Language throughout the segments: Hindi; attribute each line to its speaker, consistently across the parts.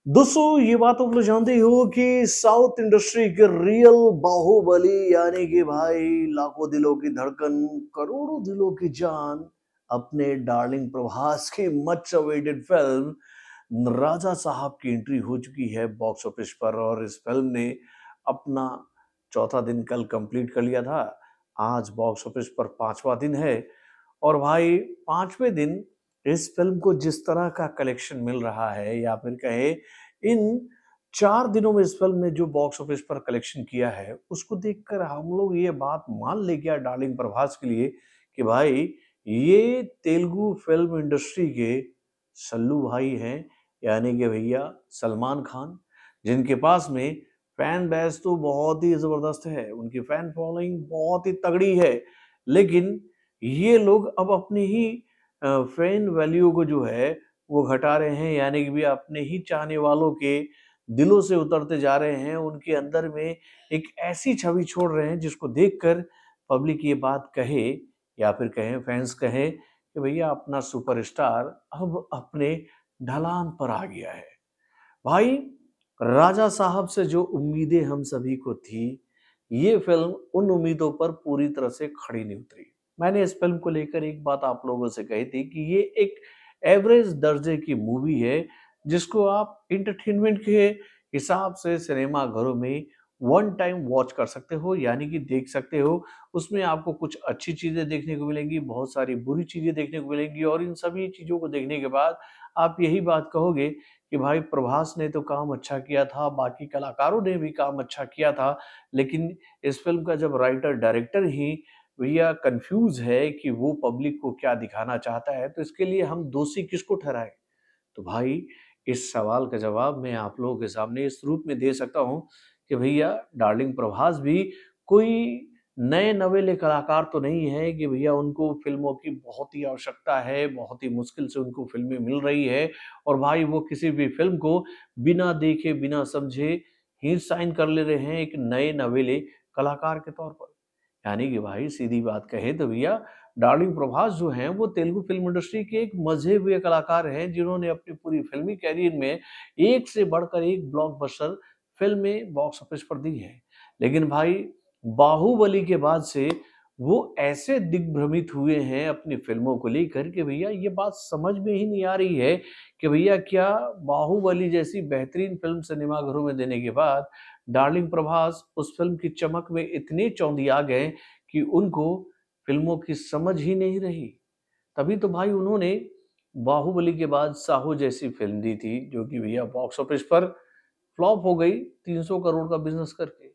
Speaker 1: दोस्तों ये बात आप लोग जानते हो कि साउथ इंडस्ट्री के रियल बाहुबली यानी कि भाई लाखों दिलों की धड़कन, करोड़ों दिलों की जान, अपने डार्लिंग प्रभास की मच अवेटेड फिल्म राजा साहब की एंट्री हो चुकी है बॉक्स ऑफिस पर। और इस फिल्म ने अपना चौथा दिन कल कंप्लीट कर लिया था। आज बॉक्स ऑफिस पर पांचवा दिन है। और भाई पांचवें दिन इस फिल्म को जिस तरह का कलेक्शन मिल रहा है, या फिर कहे इन 4 दिनों में इस फिल्म ने जो बॉक्स ऑफिस पर कलेक्शन किया है, उसको देखकर हम लोग ये बात मान ले क्या डार्लिंग प्रभास के लिए कि भाई ये तेलुगु फिल्म इंडस्ट्री के सल्लू भाई हैं, यानी कि भैया सलमान खान, जिनके पास में फैन बेस तो बहुत ही जबरदस्त है, उनकी फैन फॉलोइंग बहुत ही तगड़ी है। लेकिन ये लोग अब अपनी ही फैन वैल्यू को जो है वो घटा रहे हैं, यानी कि भी अपने ही चाहने वालों के दिलों से उतरते जा रहे हैं। उनके अंदर में एक ऐसी छवि छोड़ रहे हैं जिसको देखकर पब्लिक ये बात कहे, या फिर कहें फैंस कहें कि भैया अपना सुपरस्टार अब अपने ढलान पर आ गया है। भाई राजा साहब से जो उम्मीदें हम सभी को थी, ये फिल्म उन उम्मीदों पर पूरी तरह से खड़ी नहीं उतरी। मैंने इस फिल्म को लेकर एक बात आप लोगों से कही थी कि ये एक एवरेज दर्जे की मूवी है, जिसको आप एंटरटेनमेंट के हिसाब से सिनेमा घरों में वन टाइम वॉच कर सकते हो, यानी कि देख सकते हो। उसमें आपको कुछ अच्छी चीजें देखने को मिलेंगी, बहुत सारी बुरी चीजें देखने को मिलेंगी, और इन सभी चीजों को देखने के बाद आप यही बात कहोगे कि भाई प्रभास ने तो काम अच्छा किया था, बाकी कलाकारों ने भी काम अच्छा किया था, लेकिन इस फ़िल्म का जब राइटर डायरेक्टर ही भैया कन्फ्यूज़ है कि वो पब्लिक को क्या दिखाना चाहता है, तो इसके लिए हम दोषी किसको ठहराएँ? तो भाई इस सवाल का जवाब मैं आप लोगों के सामने इस रूप में दे सकता हूँ कि भैया डार्लिंग प्रभास भी कोई नए नवेले कलाकार तो नहीं है कि भैया उनको फ़िल्मों की बहुत ही आवश्यकता है, बहुत ही मुश्किल से उनको फ़िल्में मिल रही है, और भाई वो किसी भी फ़िल्म को बिना देखे, बिना समझे ही साइन कर ले रहे हैं एक नए नवेले कलाकार के तौर पर। यानी कि भाई सीधी बात कहें तो भैया डार्लिंग प्रभास जो हैं वो तेलुगु फ़िल्म इंडस्ट्री के एक मँझे हुए कलाकार हैं, जिन्होंने अपनी पूरी फ़िल्मी करियर में एक से बढ़कर एक ब्लॉकबस्टर फ़िल्में बॉक्स ऑफिस पर दी हैं। लेकिन भाई बाहुबली के बाद से वो ऐसे दिग्भ्रमित हुए हैं अपनी फ़िल्मों को लेकर कि भैया ये बात समझ में ही नहीं आ रही है कि भैया क्या बाहुबली जैसी बेहतरीन फ़िल्म सिनेमाघरों में देने के बाद डार्लिंग प्रभास उस फ़िल्म की चमक में इतने चौंधिया गए कि उनको फ़िल्मों की समझ ही नहीं रही। तभी तो भाई उन्होंने बाहुबली के बाद साहो जैसी फ़िल्म दी थी, जो कि भैया बॉक्स ऑफिस पर फ्लॉप हो गई 300 करोड़ का बिज़नेस करके।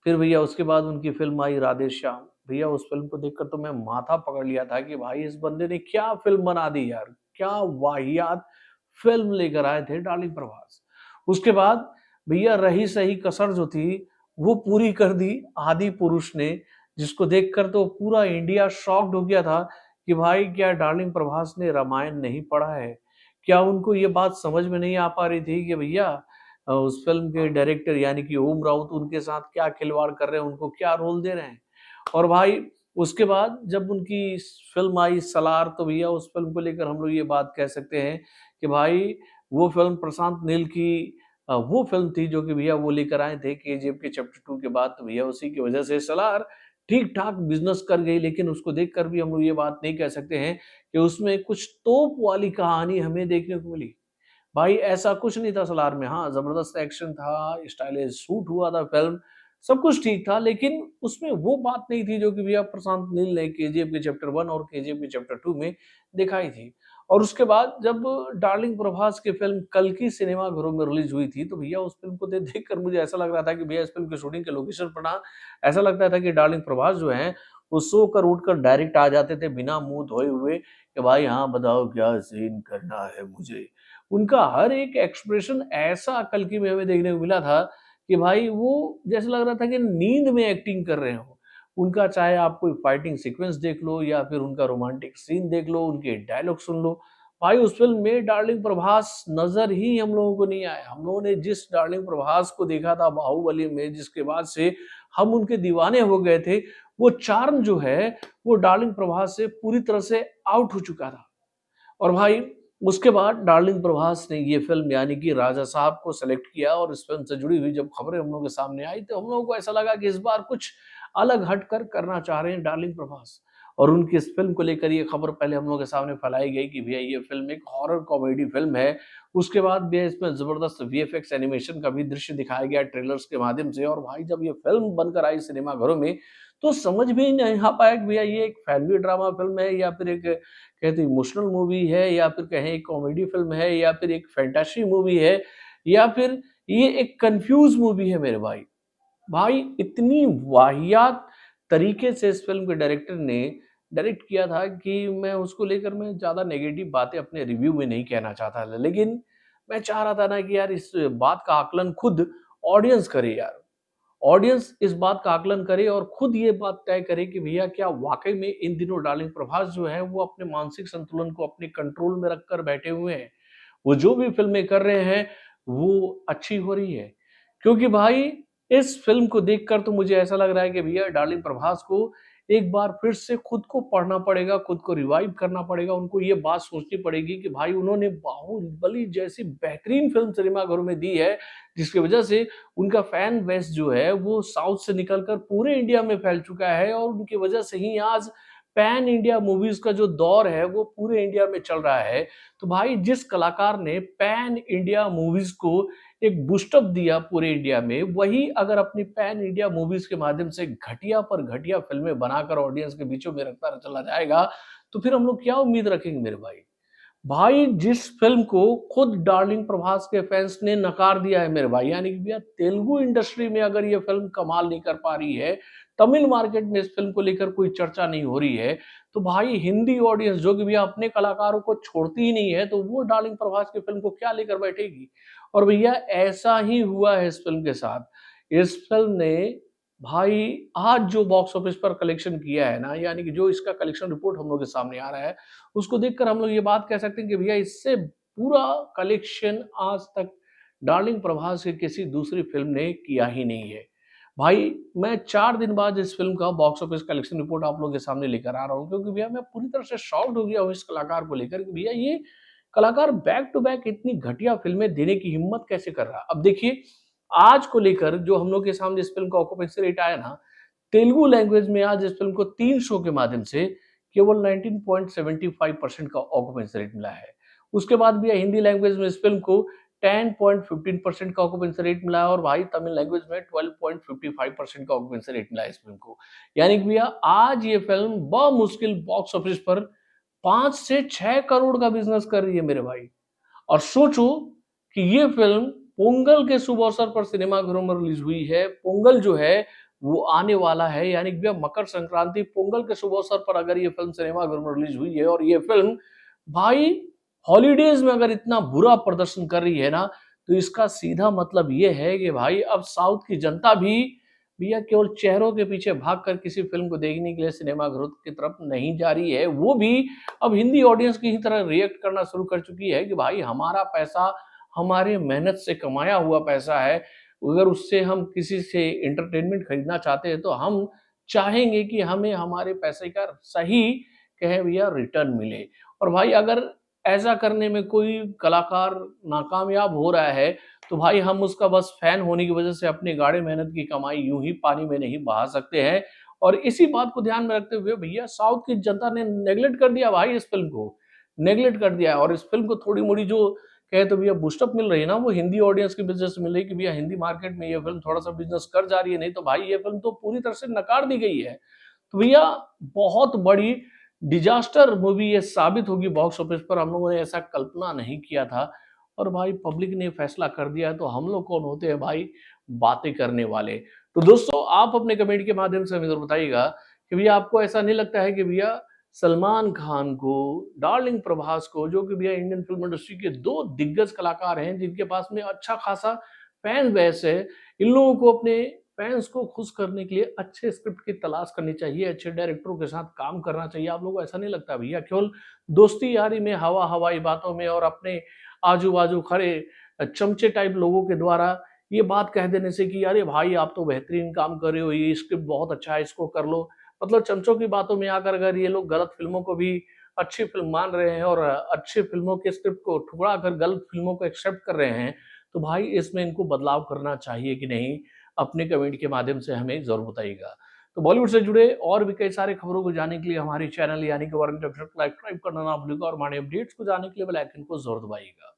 Speaker 1: फिर भैया उसके बाद उनकी फ़िल्म आई राधे श्याम। भैया उस फ़िल्म को देखकर तो मैं माथा पकड़ लिया था कि भाई इस बंदे ने क्या फ़िल्म बना दी यार! क्या वाहियात फ़िल्म लेकर आए थे डार्लिंग प्रभास। उसके बाद भैया रही सही कसर जो थी, वो पूरी कर दी आदि पुरुष ने, जिसको देखकर तो पूरा इंडिया शॉक्ड हो गया था कि भाई क्या डार्लिंग प्रभास ने रामायण नहीं पढ़ा है? क्या उनको ये बात समझ में नहीं आ पा रही थी कि भैया उस फ़िल्म के डायरेक्टर यानी कि ओम राउत उनके साथ क्या खिलवाड़ कर रहे हैं, उनको क्या रोल दे रहे हैं? और भाई उसके बाद जब उनकी फ़िल्म आई सलार, तो भैया उस फ़िल्म को लेकर हम लोग ये बात कह सकते हैं कि भाई वो फ़िल्म प्रशांत नील की वो फ़िल्म थी जो कि भैया वो लेकर आए थे केजीएफ के चैप्टर 2 के बाद, तो भैया उसी की वज़ह से सलार ठीक-ठाक बिज़नेस कर गई, लेकिन उसको देखकर भी हम लोग ये बात नहीं कह सकते हैं कि उसमें कुछ तोप वाली कहानी हमें देखने को मिली। भाई ऐसा कुछ नहीं था सलार में। हाँ, ज़बरदस्त एक्शन था, स्टाइलिश शूट हुआ था फ़िल्म, सब कुछ ठीक था, लेकिन उसमें वो बात नहीं थी जो कि भैया प्रशांत नील ने केजीएफ के चैप्टर 1 और केजीएफ के चैप्टर 2 में दिखाई थी। और उसके बाद जब डार्लिंग प्रभास की फ़िल्म कल्कि सिनेमाघरों में रिलीज़ हुई थी, तो भैया उस फ़िल्म को देख कर मुझे ऐसा लग रहा था कि भैया इस फ़िल्म की शूटिंग के लोकेशन पर ना ऐसा लगता था कि डार्लिंग प्रभास जो हैं, वो सो कर उठकर डायरेक्ट आ जाते थे बिना मुँह धोए हुए कि भाई हाँ, बताओ क्या सीन करना है मुझे। उनका हर एक एक्सप्रेशन ऐसा कल्कि में हमें देखने को मिला था कि भाई वो जैसे लग रहा था कि नींद में एक्टिंग कर रहे हों। उनका चाहे आप कोई फाइटिंग सीक्वेंस देख लो या फिर उनका रोमांटिक सीन देख लो, उनके डायलॉग सुन लो, भाई उस फ़िल्म में डार्लिंग प्रभास नज़र ही हम लोगों को नहीं आए। हम लोगों ने जिस डार्लिंग प्रभास को देखा था बाहुबली में, जिसके बाद से हम उनके दीवाने हो गए थे, वो चार्म जो है, वो डार्लिंग प्रभास से पूरी तरह से आउट हो चुका था। और भाई उसके बाद डार्लिंग प्रभास ने ये फ़िल्म यानी कि राजा साहब को सेलेक्ट किया और इस फ़िल्म से जुड़ी हुई जब खबरें हम लोगों के सामने आई तो हम लोगों को ऐसा लगा कि इस बार कुछ अलग हटकर करना चाह रहे हैं डार्लिंग प्रभास। और उनकी इस फ़िल्म को लेकर ये खबर पहले हम लोगों के सामने फैलाई गई कि भैया ये फ़िल्म एक हॉरर कॉमेडी फ़िल्म है। उसके बाद भैया इसमें ज़बरदस्त वीएफएक्स एनिमेशन का भी दृश्य दिखाया गया ट्रेलर्स के माध्यम से और भाई जब ये फ़िल्म बनकर आई सिनेमाघरों में, तो समझ में ही नहीं आ पाया कि भैया ये एक फैमिली ड्रामा फ़िल्म है या फिर एक कहते इमोशनल मूवी है या फिर कहें एक कॉमेडी फ़िल्म है या फिर एक फैंटेसी मूवी है या फिर ये एक कन्फ्यूज़ मूवी है मेरे भाई। भाई इतनी वाहियात तरीके से इस फ़िल्म के डायरेक्टर ने डायरेक्ट किया था कि मैं ज़्यादा नेगेटिव बातें अपने रिव्यू में नहीं कहना चाहता था। लेकिन मैं चाह रहा था ना कि यार इस बात का आकलन खुद ऑडियंस करे यार। ऑडियंस इस बात का आकलन करे और खुद ये बात तय करे कि भैया क्या वाक़ई में इन दिनों डार्लिंग प्रभास जो है वो अपने मानसिक संतुलन को अपने कंट्रोल में रखकर बैठे हुए हैं। वो जो भी फ़िल्में कर रहे हैं, वो अच्छी हो रही है। क्योंकि भाई इस फ़िल्म को देखकर तो मुझे ऐसा लग रहा है कि भैया डार्लिंग प्रभास को एक बार फिर से खुद को पढ़ना पड़ेगा, खुद को रिवाइव करना पड़ेगा। उनको ये बात सोचनी पड़ेगी कि भाई उन्होंने बाहुबली जैसी बेहतरीन फ़िल्म सिनेमाघरों में दी है, जिसकी वज़ह से उनका फैन बेस जो है वो साउथ से निकलकर पूरे इंडिया में फैल चुका है और उनकी वज़ह से ही आज पैन इंडिया मूवीज़ का जो दौर है वो पूरे इंडिया में चल रहा है। तो भाई जिस कलाकार ने पैन इंडिया मूवीज़ को एक बूस्ट अप दिया पूरे इंडिया में, वही अगर अपनी पैन इंडिया मूवीज़ के माध्यम से घटिया पर घटिया फ़िल्में बनाकर ऑडियंस के बीचों में रखता चला जाएगा, तो फिर हम लोग क्या उम्मीद रखेंगे मेरे भाई? भाई जिस फ़िल्म को खुद डार्लिंग प्रभास के फैन्स ने नकार दिया है मेरे भाई, यानी कि भैया तेलुगु इंडस्ट्री में अगर ये फ़िल्म कमाल नहीं कर पा रही है, तमिल मार्केट में इस फ़िल्म को लेकर कोई चर्चा नहीं हो रही है, तो भाई हिंदी ऑडियंस जो कि भैया अपने कलाकारों को छोड़ती ही नहीं है, तो वो डार्लिंग प्रभास की फ़िल्म को क्या लेकर बैठेगी? और भैया ऐसा ही हुआ है इस फ़िल्म के साथ। इस फ़िल्म ने भाई आज जो बॉक्स ऑफिस पर कलेक्शन किया है ना, यानी कि जो इसका कलेक्शन रिपोर्ट हम लोग के सामने आ रहा है, उसको देखकर हम लोग ये बात कह सकते हैं कि भैया इससे पूरा कलेक्शन आज तक डार्लिंग प्रभास की किसी दूसरी फ़िल्म ने किया ही नहीं है। भाई मैं 4 दिन बाद इस फ़िल्म का बॉक्स ऑफिस कलेक्शन रिपोर्ट आप लोगों के सामने लेकर आ रहा हूँ क्योंकि भैया मैं पूरी तरह से शॉक्ड हो गया हूँ इस कलाकार को लेकर कि भैया ये कलाकार बैक टू बैक इतनी घटिया फ़िल्में देने की हिम्मत कैसे कर रहा है? अब देखिए, आज को लेकर जो हम लोग के सामने इस फ़िल्म का ऑक्यूपेंसी रेट आया ना, तेलुगु लैंग्वेज में आज इस फ़िल्म को 3 शो के माध्यम से केवल 19.75% का ऑक्यूपेंसी रेट मिला है। उसके बाद भी हिंदी लैंग्वेज में इस फ़िल्म को 10.15% का ऑक्यूपेंसी रेट मिला है और भाई तमिल लैंग्वेज में 12.55% का ऑक्यूपेंसी रेट मिला है इस फ़िल्म को। यानी कि भैया आज ये फ़िल्म बमुश्किल बॉक्स ऑफिस पर 5 से 6 करोड़ का बिज़नेस कर रही है मेरे भाई। और सोचो कि ये फ़िल्म पोंगल के शुभ अवसर पर सिनेमाघरों में रिलीज़ हुई है। पोंगल जो है वो आने वाला है यानी कि भैया मकर संक्रांति पोंगल के शुभ अवसर पर अगर ये फ़िल्म सिनेमाघरों में रिलीज़ हुई है और ये फ़िल्म भाई हॉलिडेज़ में अगर इतना बुरा प्रदर्शन कर रही है ना, तो इसका सीधा मतलब ये है कि भाई अब साउथ की जनता भी भैया केवल चेहरों के पीछे भागकर किसी फ़िल्म को देखने के लिए सिनेमाघरों की तरफ नहीं जा रही है। वो भी अब हिंदी ऑडियंस की ही तरह रिएक्ट करना शुरू कर चुकी है कि भाई हमारा पैसा हमारे मेहनत से कमाया हुआ पैसा है। अगर उससे हम किसी से एंटरटेनमेंट खरीदना चाहते हैं तो हम चाहेंगे कि हमें हमारे पैसे का सही कहें भैया रिटर्न मिले। और भाई अगर ऐसा करने में कोई कलाकार नाकामयाब हो रहा है तो भाई हम उसका बस फैन होने की वजह से अपनी गाढ़े मेहनत की कमाई यूं ही पानी में नहीं बहा सकते हैं। और इसी बात को ध्यान में रखते हुए भैया साउथ की जनता ने नेगलेक्ट कर दिया भाई इस फ़िल्म को, नेगलेक्ट कर दिया है और इस फ़िल्म को थोड़ी-मोड़ी जो कहे तो भैया बूस्ट अप मिल रही है ना, वो हिंदी ऑडियंस की वजह से मिल रही है कि भैया हिंदी मार्केट में ये फ़िल्म थोड़ा-सा बिज़नेस कर जा रही है, नहीं तो भाई ये फ़िल्म तो पूरी तरह से नकार दी गई है। तो भैया बहुत बड़ी डिज़ास्टर मूवी ये साबित होगी बॉक्स ऑफिस पर, हम लोगों ने ऐसा कल्पना नहीं किया था और भाई पब्लिक ने फैसला कर दिया है, तो हम लोग कौन होते हैं भाई बातें करने वाले। तो दोस्तों आप अपने कमेंट के माध्यम से हमें ज़रूर बताइएगा कि भैया आपको ऐसा नहीं लगता है कि भैया सलमान खान को, डार्लिंग प्रभास को जो कि भैया इंडियन फ़िल्म इंडस्ट्री के 2 दिग्गज कलाकार हैं जिनके पास में अच्छा खासा फैन बेस है, इन लोगों को अपने फैन्स को खुश करने के लिए अच्छे स्क्रिप्ट की तलाश करनी चाहिए, अच्छे डायरेक्टरों के साथ काम करना चाहिए। आप लोगों को ऐसा नहीं लगता भैया केवल दोस्ती यारी में, हवा-हवाई बातों में और अपने आजू-बाजू खड़े चमचे टाइप लोगों के द्वारा ये बात कह देने से कि अरे भाई आप तो बेहतरीन काम कर रहे हो, ये स्क्रिप्ट बहुत अच्छा है, इसको कर लो। मतलब चमचों की बातों में आकर अगर ये लोग गलत फ़िल्मों को भी
Speaker 2: अच्छी फ़िल्म मान रहे हैं और अच्छी फ़िल्मों के स्क्रिप्ट को ठुकरा कर गलत फ़िल्मों को एक्सेप्ट कर रहे हैं, तो भाई इसमें इनको बदलाव करना चाहिए कि नहीं? अपने कमेंट के माध्यम से हमें ज़रूर बताइएगा। तो बॉलीवुड से जुड़े और भी कई सारे खबरों को जानने के लिए हमारे चैनल यानी कि वारंट सब्सक्राइब करना ना भूलिएगा और हमारे अपडेट्स को जानने के लिए बेल आइकन को ज़रूर दबाइएगा।